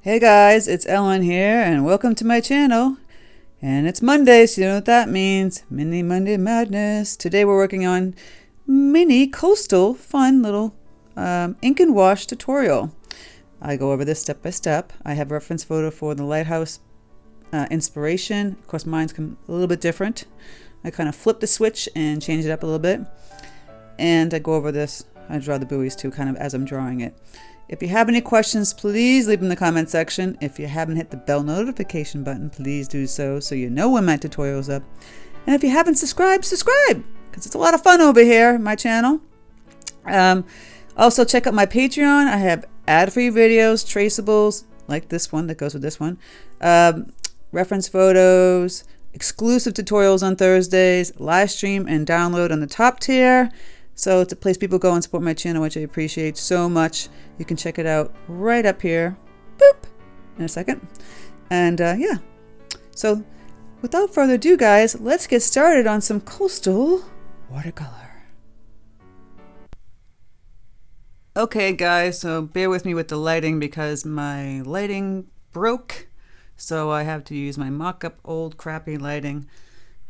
Hey guys, it's Ellen here and welcome to my channel. And it's Monday, so you know what that means. Mini Monday Madness. Today we're working on mini coastal fun little ink and wash tutorial. I go over this step by step. I have a reference photo for the lighthouse inspiration. Of course mine's a little bit different. I kind of flip the switch and change it up a little bit. And I go over this. I draw the buoys too kind of as I'm drawing it. If you have any questions, please leave them in the comment section. If you haven't hit the bell notification button, please do so you know when my tutorial's up. And if you haven't subscribed, subscribe, because it's a lot of fun over here, my channel. Also, check out my Patreon. I have ad-free videos, traceables, like this one that goes with this one, reference photos, exclusive tutorials on Thursdays, live stream and download on the top tier. So it's a place people go and support my channel, which I appreciate so much. You can check it out right up here, boop, in a second. And yeah, so without further ado, guys, let's get started on some coastal watercolor. Okay, guys, so bear with me with the lighting because my lighting broke. So I have to use my mock-up old crappy lighting,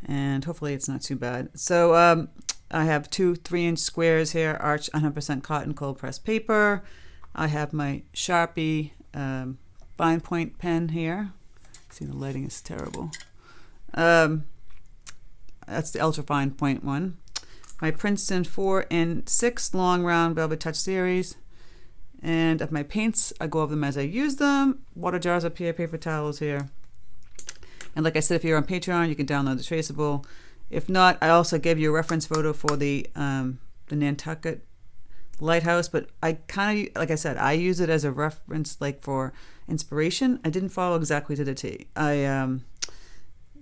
and hopefully it's not too bad. So I have two 3-inch squares here, arch 100% cotton cold pressed paper. I have my Sharpie fine point pen here. See, the lighting is terrible. That's the ultra fine point one. My Princeton 4 and 6 long round velvet touch series. And of my paints, I go over them as I use them. Water jars up here, paper towels here. And like I said, if you're on Patreon, you can download the traceable. If not, I also gave you a reference photo for the Nantucket lighthouse, but I kind of, like I said, I use it as a reference, like for inspiration. I didn't follow exactly to the T. I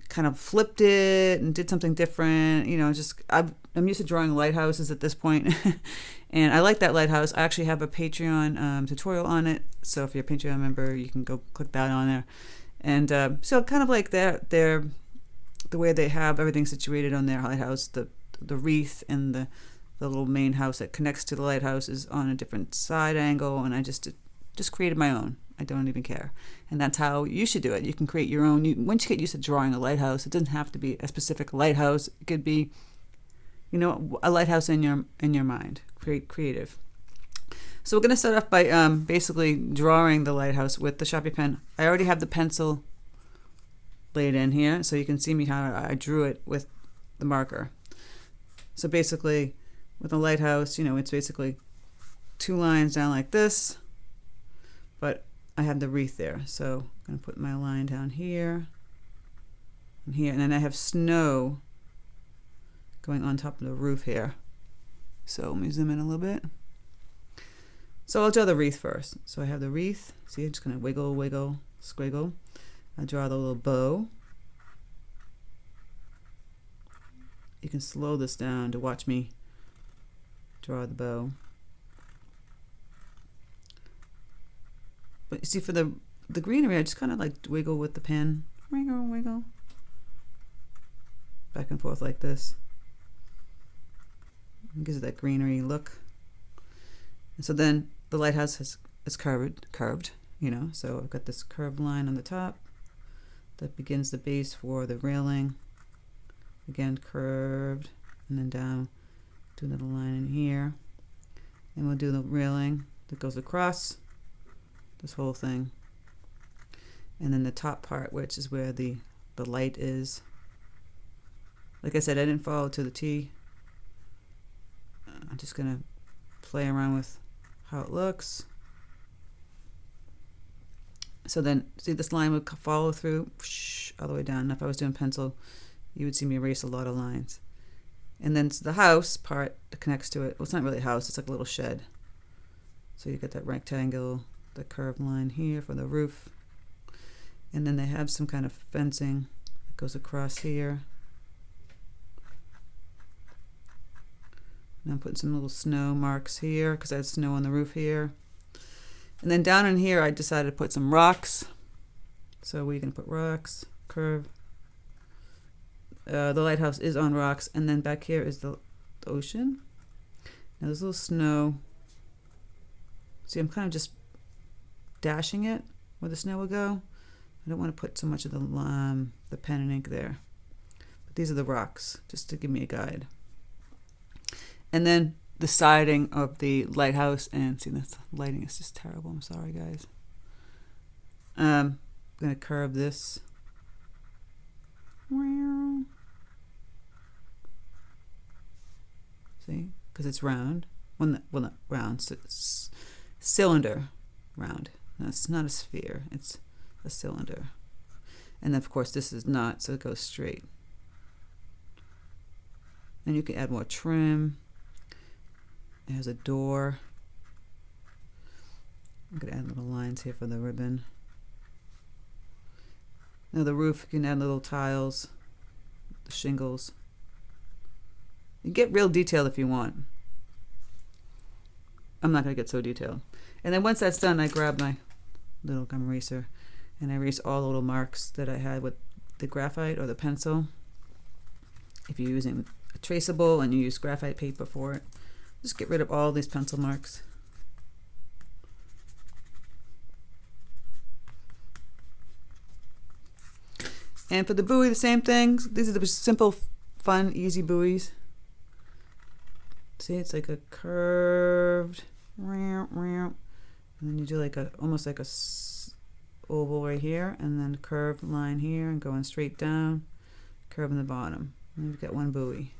kind of flipped it and did something different. You know, just I'm used to drawing lighthouses at this point, and I like that lighthouse. I actually have a Patreon tutorial on it, so if you're a Patreon member, you can go click that on there. And so kind of like they're the way they have everything situated on their lighthouse, the wreath and the little main house that connects to the lighthouse is on a different side angle, and I just created my own. I don't even care, and that's how you should do it. You can create your own. Once you get used to drawing a lighthouse, it doesn't have to be a specific lighthouse. It could be, you know, a lighthouse in your mind. Creative. So we're gonna start off by basically drawing the lighthouse with the Sharpie pen. I already have the pencil laid in here, so you can see me how I drew it with the marker. So basically with a lighthouse, you know, it's basically 2 lines down like this, but I have the wreath there. So I'm gonna put my line down here and here, and then I have snow going on top of the roof here. So let me zoom in a little bit. So I'll draw the wreath first. So I have the wreath. See, I'm just gonna wiggle, wiggle, squiggle. I draw the little bow. You can slow this down to watch me draw the bow. But you see, for the greenery, I just kind of like wiggle with the pen. Wiggle, wiggle. Back and forth like this. It gives it that greenery look. And so then the lighthouse is curved, you know. So I've got this curved line on the top that begins the base for the railing. Again, curved, and then down, do another line in here. And we'll do the railing that goes across this whole thing. And then the top part, which is where the light is. Like I said, I didn't follow to the T. I'm just gonna play around with how it looks. So then, see, this line would follow through all the way down. And if I was doing pencil, you would see me erase a lot of lines. And then the house part that connects to it, well, it's not really a house, it's like a little shed. So you get that rectangle, the curved line here for the roof. And then they have some kind of fencing that goes across here. And I'm putting some little snow marks here because I had snow on the roof here. And then down in here, I decided to put some rocks. So we can put rocks, curve. The lighthouse is on rocks, and then back here is the ocean. Now there's a little snow. See, I'm kind of just dashing it where the snow would go. I don't want to put so much of the pen and ink there. But these are the rocks, just to give me a guide. And then the siding of the lighthouse, and see, this lighting is just terrible. I'm sorry, guys. I'm going to curve this. See, because it's round. Well, not round, it's cylinder round. No, it's not a sphere, it's a cylinder. And of course this is not, so it goes straight. And you can add more trim. There's a door. I'm going to add little lines here for the ribbon. Now the roof, you can add little tiles, the shingles. You get real detailed if you want. I'm not going to get so detailed. And then once that's done, I grab my little gum eraser and I erase all the little marks that I had with the graphite or the pencil. If you're using a traceable and you use graphite paper for it, just get rid of all these pencil marks. And for the buoy, the same thing. These are the simple, fun, easy buoys. See, it's like a curved, and then you do like a, almost like a oval right here, and then a curved line here, and going straight down, curve in the bottom. And you've got one buoy.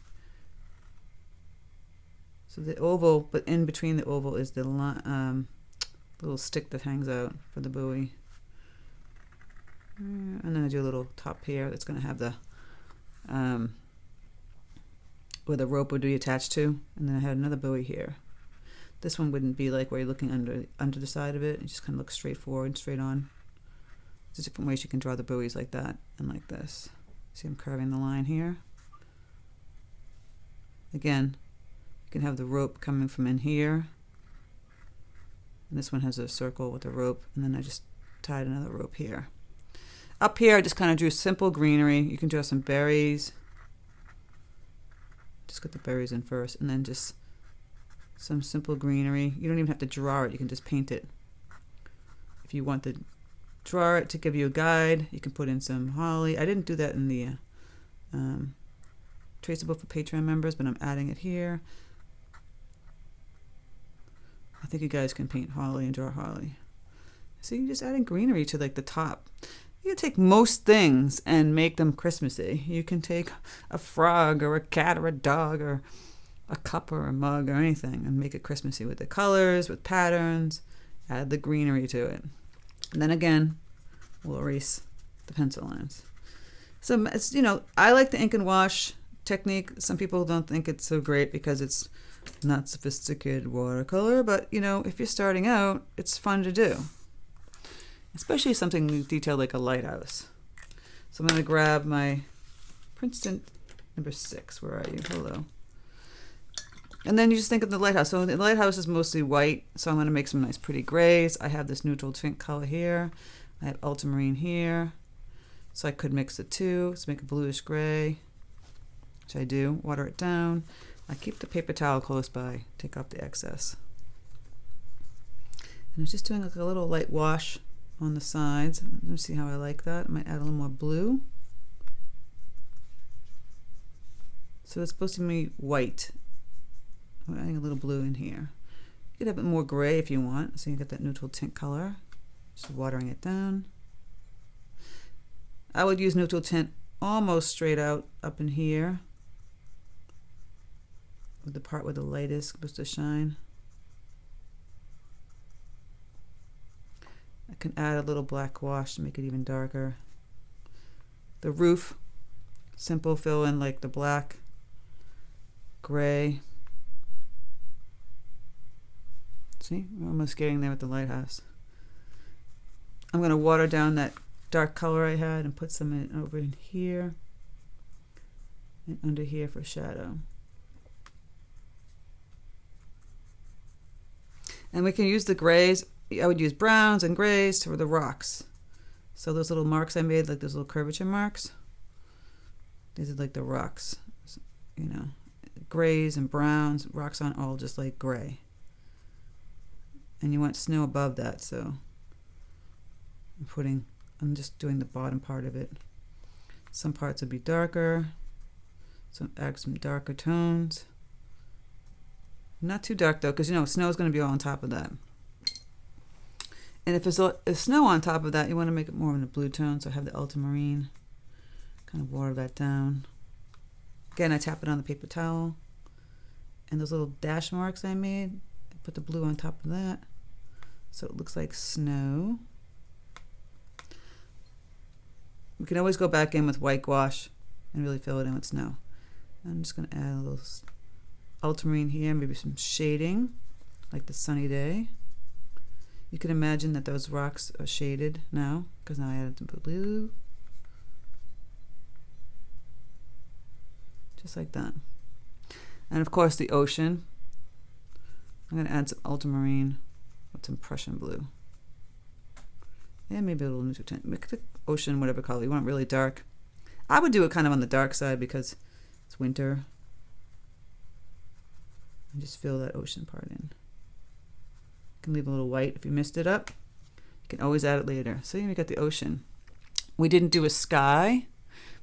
So the oval, but in between the oval is the little stick that hangs out for the buoy. And then I do a little top here that's going to have the where the rope would be attached to, and then I had another buoy here. This one wouldn't be like where you're looking under the side of it. It just kind of looks straight forward, straight on. There's different ways you can draw the buoys, like that and like this. See, I'm curving the line here. Again, you can have the rope coming from in here, and this one has a circle with a rope, and then I just tied another rope here. Up here I just kind of drew simple greenery. You can draw some berries. Just get the berries in first, and then just some simple greenery. You don't even have to draw it, you can just paint it. If you want to draw it to give you a guide, you can put in some holly. I didn't do that in the traceable for Patreon members, but I'm adding it here. I think you guys can paint holly and draw holly. So you're just adding greenery to like the top. You can take most things and make them Christmassy. You can take a frog or a cat or a dog or a cup or a mug or anything and make it Christmassy with the colors, with patterns, add the greenery to it. And then again, we'll erase the pencil lines. So it's, you know, I like the ink and wash technique. Some people don't think it's so great because it's not sophisticated watercolor, but you know, if you're starting out, it's fun to do. Especially something detailed like a lighthouse. So I'm going to grab my Princeton number 6. Where are you? Hello. And then you just think of the lighthouse. So the lighthouse is mostly white, so I'm going to make some nice pretty grays. I have this neutral tint color here. I have ultramarine here. So I could mix the two, so make a bluish gray, which I do. Water it down. I keep the paper towel close by, take off the excess. And I'm just doing like a little light wash on the sides. Let me see how I like that. I might add a little more blue. So it's supposed to be white. I'm adding a little blue in here. You could have it more gray if you want, so you get that neutral tint color. Just watering it down. I would use neutral tint almost straight out up in here, with the part where the light is supposed to shine. I can add a little black wash to make it even darker. The roof, simple fill in like the black, gray. See, we're almost getting there with the lighthouse. I'm going to water down that dark color I had and put some in over in here and under here for shadow. And we can use the grays. I would use browns and grays for the rocks. So those little marks I made, like those little curvature marks, these are like the rocks, you know, grays and browns. Rocks aren't all just like gray. And you want snow above that, so I'm just doing the bottom part of it. Some parts will be darker, so add some darker tones. Not too dark though, because you know snow is going to be all on top of that. And if there's snow on top of that, you want to make it more in a blue tone. So I have the ultramarine, kind of water that down. Again, I tap it on the paper towel. And those little dash marks I made, I put the blue on top of that. So it looks like snow. We can always go back in with white gouache and really fill it in with snow. I'm just going to add a little ultramarine here, maybe some shading, like the sunny day. You can imagine that those rocks are shaded now, because now I added the blue. Just like that. And of course the ocean. I'm going to add some ultramarine with some Prussian blue. And maybe a little neutral tint. Make the ocean whatever color you want, really dark. I would do it kind of on the dark side because it's winter. And just fill that ocean part in. You can leave a little white if you messed it up. You can always add it later. So you got the ocean. We didn't do a sky,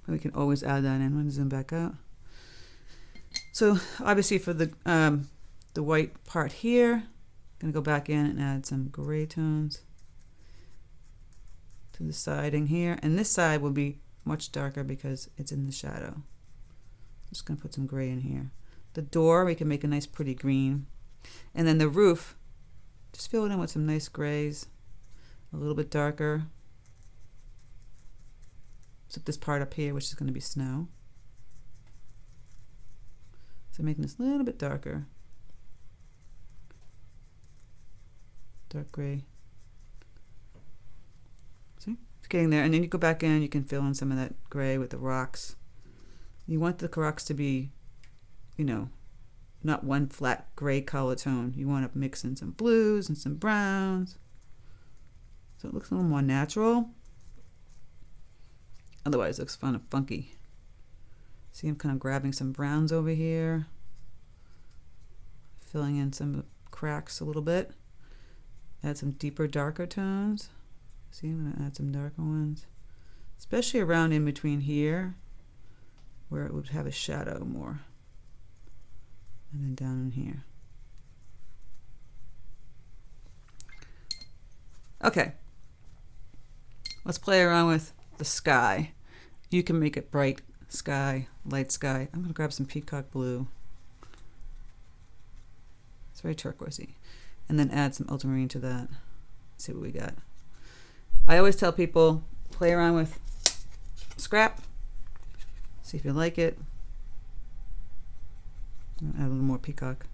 but we can always add that in. I'm going to zoom back out. So obviously for the white part here, I'm going to go back in and add some gray tones to the siding here. And this side will be much darker because it's in the shadow. I'm just going to put some gray in here. The door, we can make a nice pretty green. And then the roof, just fill it in with some nice grays, a little bit darker. Except this part up here, which is going to be snow. So making this a little bit darker. Dark gray. See? It's getting there. And then you go back in, you can fill in some of that gray with the rocks. You want the rocks to be, you know, not one flat gray color tone. You want to mix in some blues and some browns. So it looks a little more natural. Otherwise it looks kind of funky. See, I'm kind of grabbing some browns over here. Filling in some cracks a little bit. Add some deeper, darker tones. See, I'm going to add some darker ones. Especially around in between here, where it would have a shadow more. And then down in here. Okay. Let's play around with the sky. You can make it bright sky, light sky. I'm going to grab some peacock blue. It's very turquoisey. And then add some ultramarine to that. See what we got. I always tell people, play around with scrap. See if you like it. Add a little more peacock.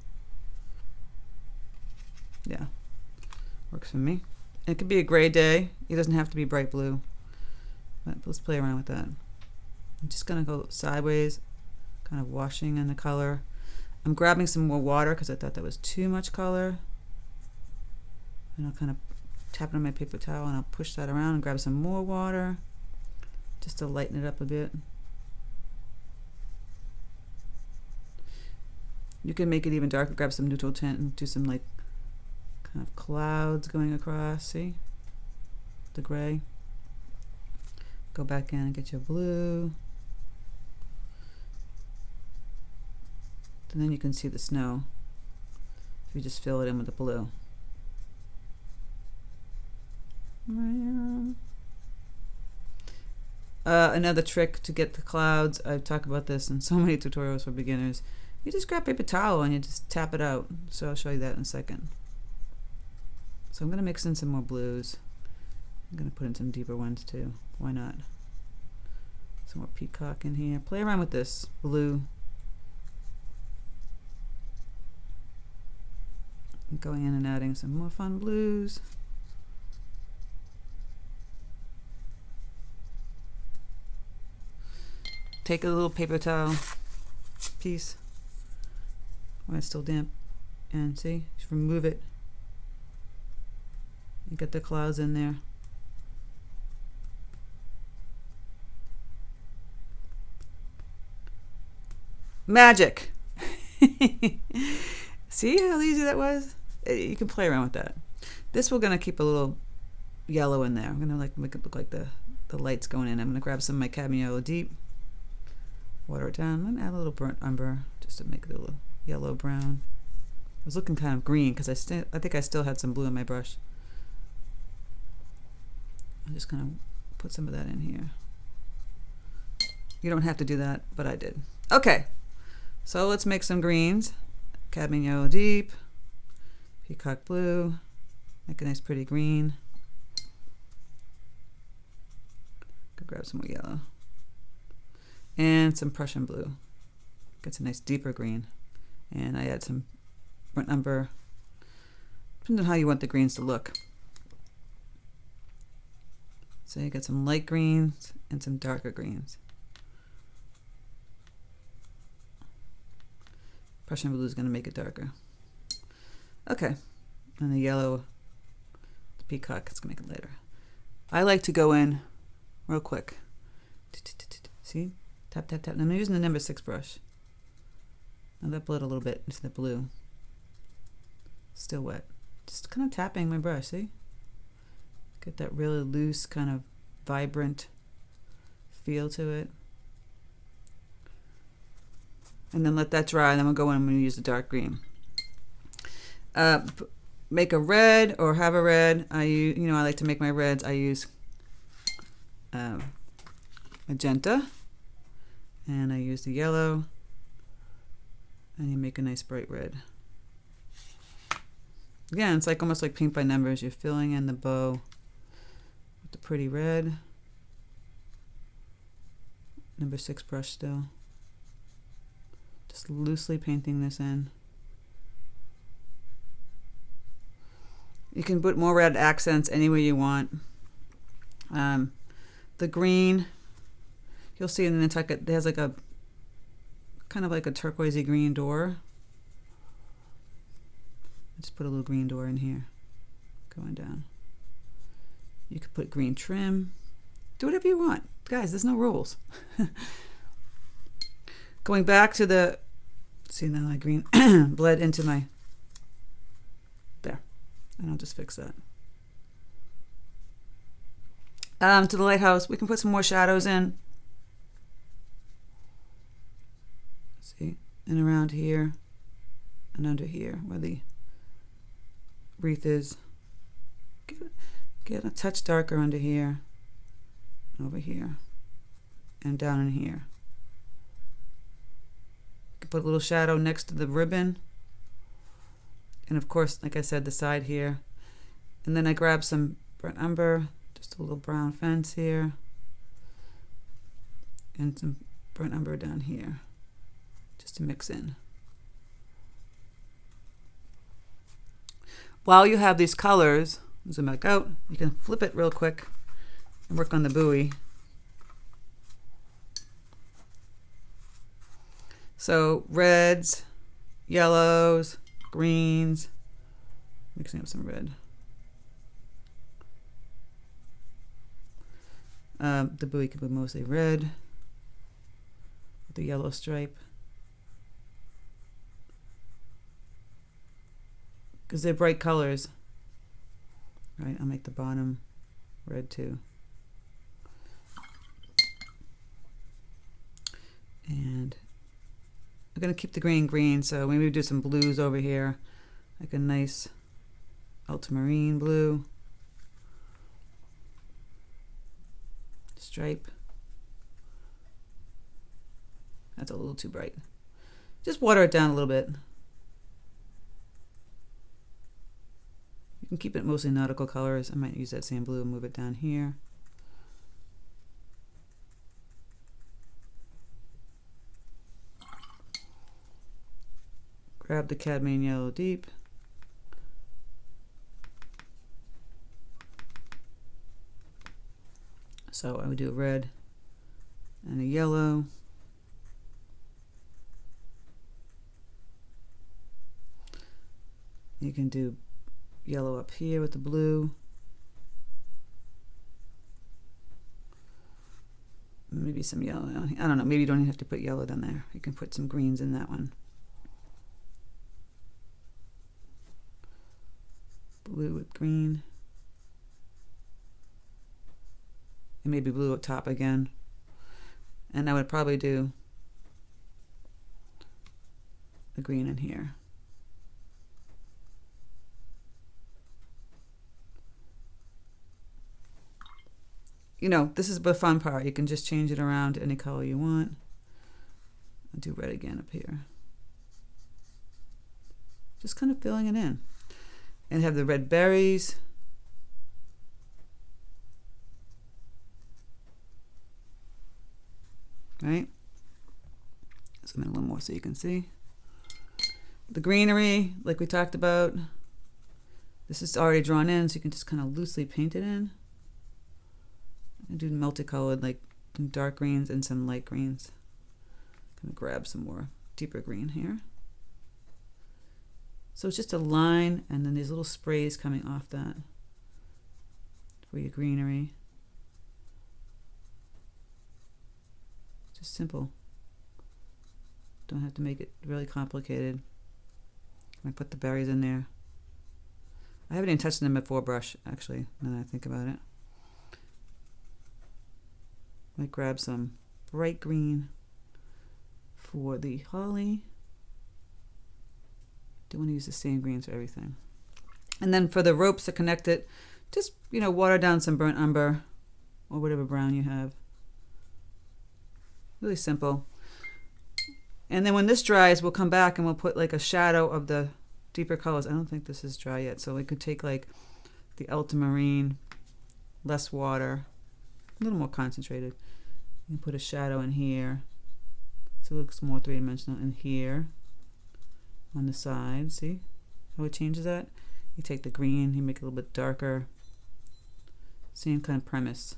Yeah, works for me. It could be a gray day. It doesn't have to be bright blue. But let's play around with that. I'm just gonna go sideways, kind of washing in the color. I'm grabbing some more water because I thought that was too much color. And I'll kind of tap it on my paper towel and I'll push that around and grab some more water just to lighten it up a bit. You can make it even darker, grab some neutral tint and do some like kind of clouds going across, see? The gray. Go back in and get your blue. And then you can see the snow if you just fill it in with the blue. Another trick to get the clouds, I've talked about this in so many tutorials for beginners. You just grab paper towel and you just tap it out. So I'll show you that in a second. So I'm going to mix in some more blues. I'm going to put in some deeper ones too. Why not? Some more peacock in here. Play around with this blue. I'm going in and adding some more fun blues. Take a little paper towel piece while it's still damp and see, just remove it. You get the clouds in there. Magic! See how easy that was? You can play around with that. This we're going to keep a little yellow in there. I'm gonna like make it look like the light's going in. I'm gonna grab some of my cadmium yellow deep, water it down. I'm gonna add a little burnt umber just to make it a little yellow brown. I was looking kind of green because I think I still had some blue in my brush. I'm just gonna put some of that in here. You don't have to do that, but I did. Okay, so let's make some greens. Cadmium yellow deep, peacock blue, make a nice pretty green. Go grab some more yellow. And some Prussian blue. Gets a nice deeper green. And I add some burnt umber. Depends on how you want the greens to look. So you get some light greens and some darker greens. Prussian blue is going to make it darker. Okay, and the yellow, the peacock, is going to make it lighter. I like to go in real quick. See? Tap, tap, tap. And I'm using the number 6 brush. Now that bled a little bit into the blue. Still wet. Just kind of tapping my brush, see? Get that really loose, kind of vibrant feel to it. And then let that dry, and then we'll go in and I'm going to use the dark green. Make a red or have a red. I like to make my reds. I use magenta, and I use the yellow, and you make a nice bright red. Again, it's like almost like paint by numbers. You're filling in the bow with the pretty red. Number 6 brush still. Just loosely painting this in. You can put more red accents any way you want. The green, you'll see in the Nantucket, it has like a kind of like a turquoisey green door. Just put a little green door in here, going down. You could put green trim. Do whatever you want. Guys, there's no rules. Going back to the, see now my green bled into my, there. And I'll just fix that. To the lighthouse, we can put some more shadows in. See, and around here and under here where the wreath is. Get a touch darker under here, over here, and down in here. You can put a little shadow next to the ribbon. And of course, like I said, the side here. And then I grab some burnt umber, just a little brown fence here, and some burnt umber down here, just to mix in. While you have these colors, zoom back out, you can flip it real quick and work on the buoy. So reds, yellows, greens, mixing up some red. The buoy can be mostly red with the yellow stripe, because they're bright colors. Right, I'll make the bottom red too. And I'm going to keep the green, so maybe we do some blues over here, like a nice ultramarine blue. Stripe. That's a little too bright. Just water it down a little bit. You can keep it mostly nautical colors. I might use that same blue and move it down here. Grab the cadmium yellow deep. So I would do a red and a yellow. You can do yellow up here with the blue. Maybe some yellow down here. I don't know, maybe you don't even have to put yellow down there. You can put some greens in that one. Blue with green. and maybe blue at top again. And I would probably do the green in here. You know, this is the fun part. You can just change it around to any color you want. I'll do red again up here. Just kind of filling it in. And have the red berries. Right? Zoom in a little more so you can see. The greenery, like we talked about. This is already drawn in, so you can just kind of loosely paint it in. And do multicolored, like some dark greens and some light greens. Gonna grab some more deeper green here. So it's just a line, and then these little sprays coming off that for your greenery. Just simple. Don't have to make it really complicated. I put the berries in there. I haven't even touched them before brush, actually, now that I think about it. Might grab some bright green for the holly. Don't want to use the same greens for everything. And then for the ropes to connect it, just, you know, water down some burnt umber or whatever brown you have. Really simple. And then when this dries, we'll come back and we'll put like a shadow of the deeper colors. I don't think this is dry yet, so we could take like the ultramarine, less water, a little more concentrated. You can put a shadow in here, so it looks more three-dimensional. In here, on the side, see how it changes that? You take the green, you make it a little bit darker. Same kind of premise.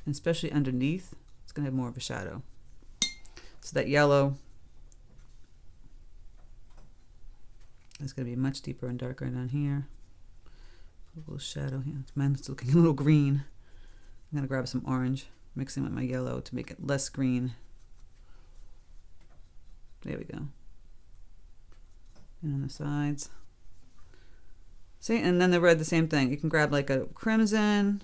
And especially underneath, it's going to have more of a shadow. So that yellow is going to be much deeper and darker down here. A little shadow here. Mine's looking a little green. I'm going to grab some orange, mixing with my yellow to make it less green. There we go. And on the sides. See, and then the red, the same thing. You can grab like a crimson.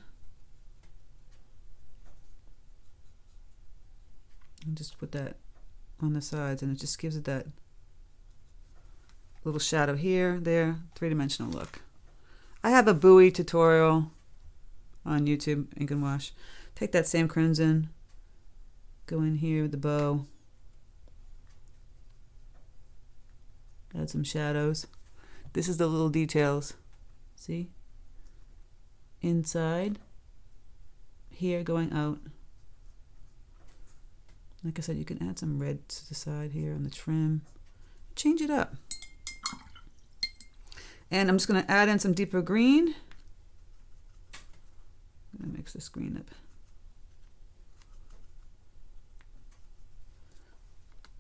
And just put that on the sides, and it just gives it that little shadow here, there, three-dimensional look. I have a buoy tutorial on YouTube, ink and wash. Take that same crimson, go in here with the bow, add some shadows. This is the little details. See? Inside, here going out. Like I said, you can add some red to the side here on the trim. Change it up. And I'm just going to add in some deeper green. I'm going to mix this green up.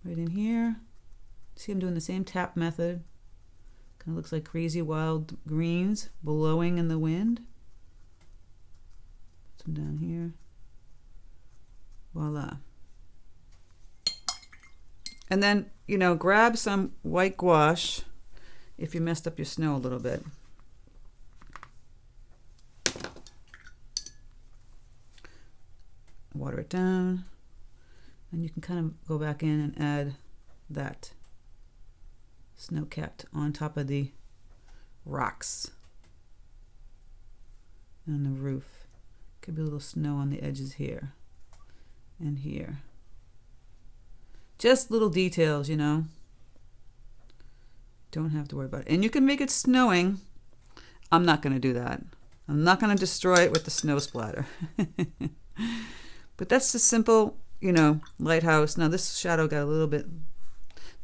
Right in here. See, I'm doing the same tap method. Kind of looks like crazy wild greens blowing in the wind. Put some down here. Voila. And then, you know, grab some white gouache if you messed up your snow a little bit. Water it down. And you can kind of go back in and add that snow capped on top of the rocks and the roof. Could be a little snow on the edges here and here. Just little details, you know. Don't have to worry about it. And you can make it snowing. I'm not going to do that. I'm not going to destroy it with the snow splatter. But that's the simple, you know, lighthouse. Now this shadow got a little bit,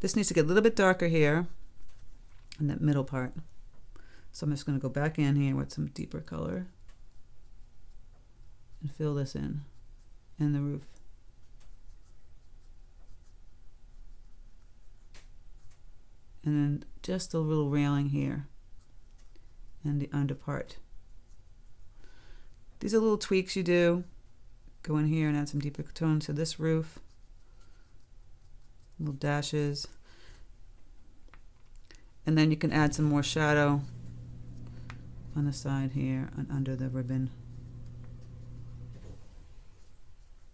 this needs to get a little bit darker here in that middle part. So I'm just going to go back in here with some deeper color and fill this in and the roof. And then just a little railing here and the under part. These are little tweaks you do. Go in here and add some deeper tone to this roof. Little dashes. And then you can add some more shadow on the side here and under the ribbon.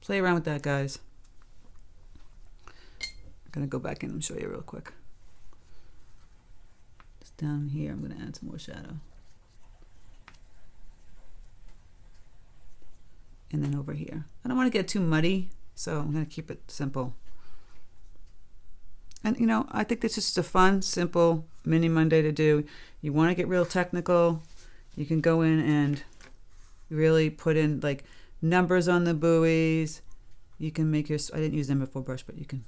Play around with that, guys. I'm going to go back in and show you real quick. Just down here, I'm going to add some more shadow. And then over here. I don't want to get too muddy, so I'm going to keep it simple. And you know, I think this is just a fun, simple mini Monday to do. You want to get real technical, you can go in and really put in like numbers on the buoys. You can make your, I didn't use them before brush, but you can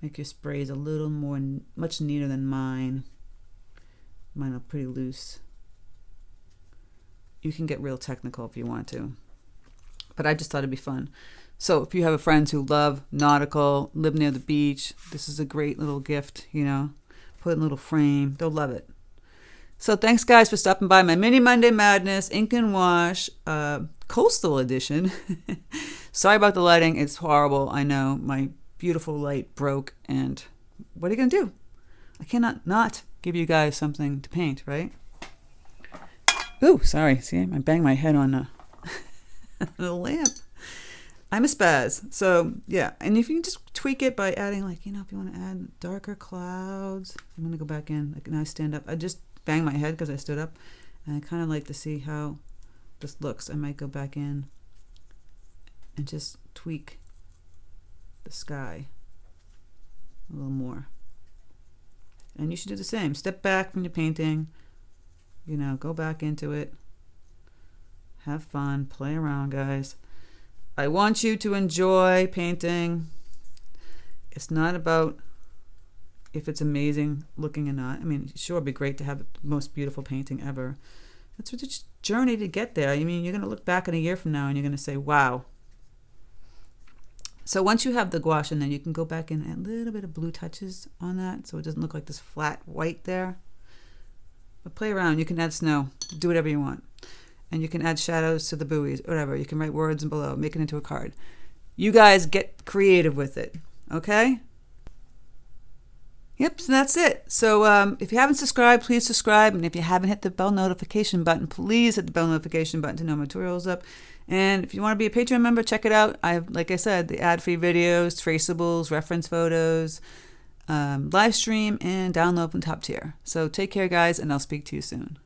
make your sprays a little more, much neater than mine. Mine are pretty loose. You can get real technical if you want to. But I just thought it'd be fun. So if you have friends who love nautical, live near the beach, this is a great little gift, you know. Put in a little frame. They'll love it. So thanks, guys, for stopping by my Mini Monday Madness Ink and Wash Coastal Edition. Sorry about the lighting. It's horrible. I know. My beautiful light broke. And what are you going to do? I cannot not give you guys something to paint, right? Ooh, sorry. See, I banged my head on the lamp. I'm a spaz. So yeah, and if you can just tweak it by adding, like, you know, if you want to add darker clouds. I'm gonna go back in. Like, now I stand up. I just banged my head because I stood up, and I kind of like to see how this looks. I might go back in and just tweak the sky a little more. And you should do the same. Step back from your painting. You know, go back into it. Have fun. Play around, guys. I want you to enjoy painting. It's not about if it's amazing looking or not. I mean, sure, it'd be great to have the most beautiful painting ever. It's a journey to get there. I mean, you're going to look back in a year from now and you're going to say, wow. So once you have the gouache in there, you can go back and add a little bit of blue touches on that so it doesn't look like this flat white there. But play around. You can add snow. Do whatever you want. And you can add shadows to the buoys, whatever. You can write words below, make it into a card. You guys get creative with it, okay? Yep, so that's it. So if you haven't subscribed, please subscribe. And if you haven't hit the bell notification button, please hit the bell notification button to know my tutorial's up. And if you want to be a Patreon member, check it out. I have, like I said, the ad-free videos, traceables, reference photos, live stream, and download from top tier. So take care, guys, and I'll speak to you soon.